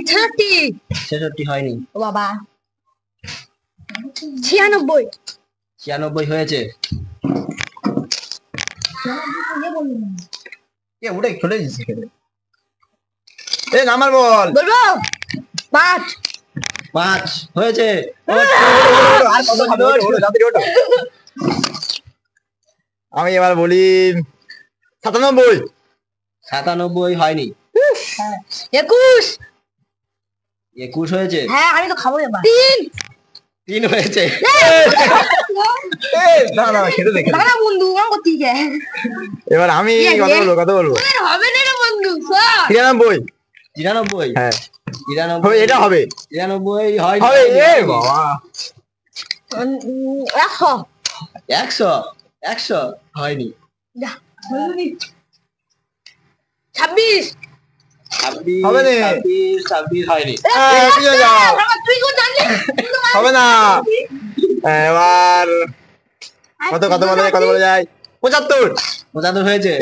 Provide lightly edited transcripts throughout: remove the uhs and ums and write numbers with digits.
ছেষট্টি। 66 হয়নি। ও বাবা। 96। 96 হয়েছে। উঠে চলে যাচ্ছে খেলে। নাম্বার বল। বলবো 5। 5 হয়েছে। আমি এবার বলি 97। 97 হয়নি। 21। 21 হয়েছে। হ্যাঁ আমি তো খাবো এবার। 3। 3 হয়েছে। না না খেতে দেখে দাঁড়া বন্ধু আমার করতে গে। এবার আমি কত বলবো হবে না রে বন্ধু। 93। 93। হ্যাঁ 93 এটা হবে। 93 হয়নি। হবে বাবা। 100। 100 হয়নি। 26। 26 হবে না। 26 হয়নি। তুই কোন জানলি? হবে না। এবার কত বলা যায় 75। 75 হয়েছে।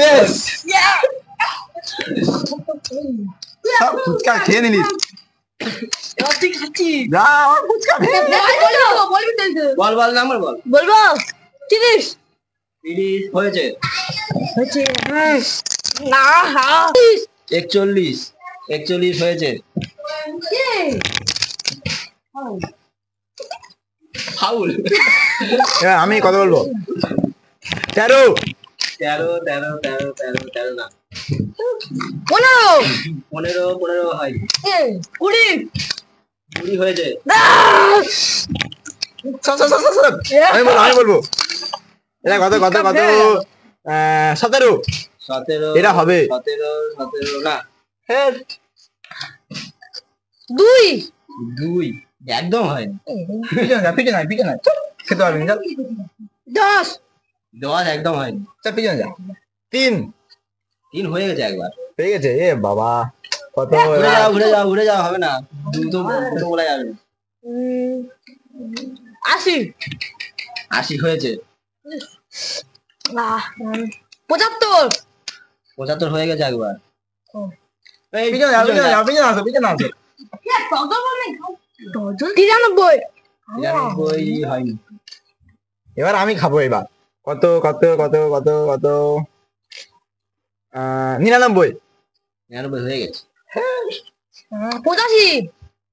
সব ফুচকা খেয়ে নিলিস। এবার তুই খাচ্ছিস। যা আমার ফুচকা খেয়ে বলবি তো। বল নাম্বার বল। বলবো 30। 30 হয়েছে। না 41 হয়েছে। ফাউল। এবার আমি কত বলবো 13। 13 না। 15। 15 হয়। 20। 20 হয়েছে। আমি বলবো এটা কত 17। 17 এটা হবে। 17 না। 2। একদম হয়নি। পিছনে খেতে পারবি না 10। 10 একদম হয়নি। পিছনে যা 3 হয়ে গেছে একবার। হয়ে গেছে। বাবা কত ঘুরে যাও হবে না। দুটো বলা যাবে না। 80। 80 হয়েছে। 75। 75 হয়ে গেছে একবার। পিছনে আসো 93। 93 হয়নি। এবার আমি খাবো এবার কত 99। 99 হয়ে গেছে। 85।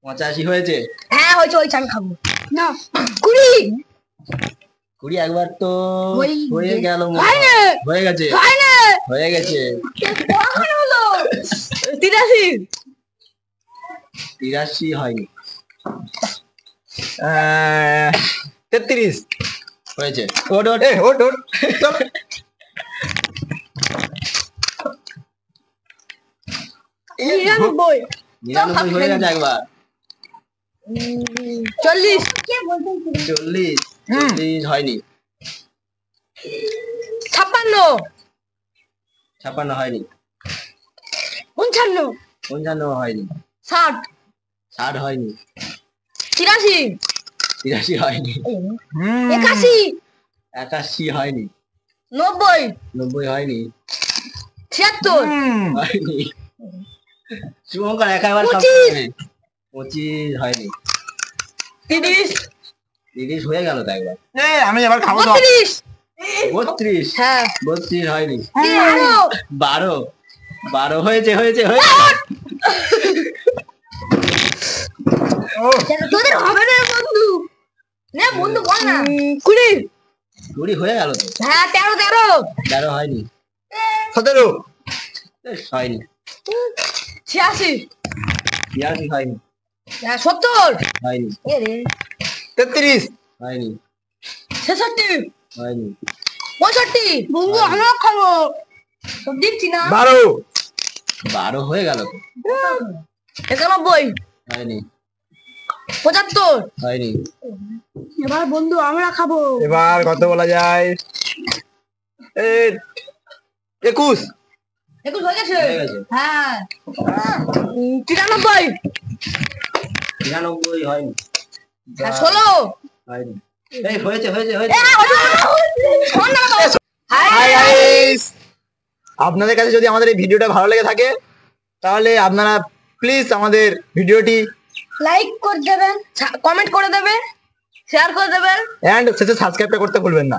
85 হয়েছে। হ্যাঁ হয়েছে আমি খাবো না। 20। একবার তো হয়ে গেল। হয়ে গেছে। 83 হয়নি। 33 হয়েছে। ওট চল 99 হয়ে গেছে একবার। 40। 40 হয়নি। 56। 56 হয়নি। 55 হয়নি। 60 60 হয়নি। 83 হয়নি। 81 81 হয়নি। 90 হয়নি। 76 হয়নি। শুভঙ্কর একেবারে 25 হয়নি। 30 হয়ে গেল তো একবার। আমি এবার খাবো 32 হ্যাঁ 32 হয়নি। 12 হয়েছে। তোদের হবে না বন্ধু। বন্ধু বল না। 20 হয়ে গেল তো। হ্যাঁ 13 হয়নি। 17 হয়নি। 86 হয়নি। 70 হয়নি। 33 হয়নি। 66 হয়নি। 65 বন্ধু আমরা খাবো সব দিচ্ছি না। 12 হয়ে গেল তো। 91 হয়নি। 75 হয়নি। এবার বন্ধু আমরা খাবো। এবার কত বলা যায় 21 হয়ে গেছে। হ্যাঁ 93 হয়নি। 16 হয়নি। হয়েছে। আপনাদের কাছে যদি আমাদের এই ভিডিওটা ভালো লেগে থাকে তাহলে আপনারা প্লিজ আমাদের ভিডিওটি লাইক করে দেবেন, কমেন্ট করে দেবেন, শেয়ার করে দেবেন। এন্ড শেষে সাবস্ক্রাইবটা করতে ভুলবেন না।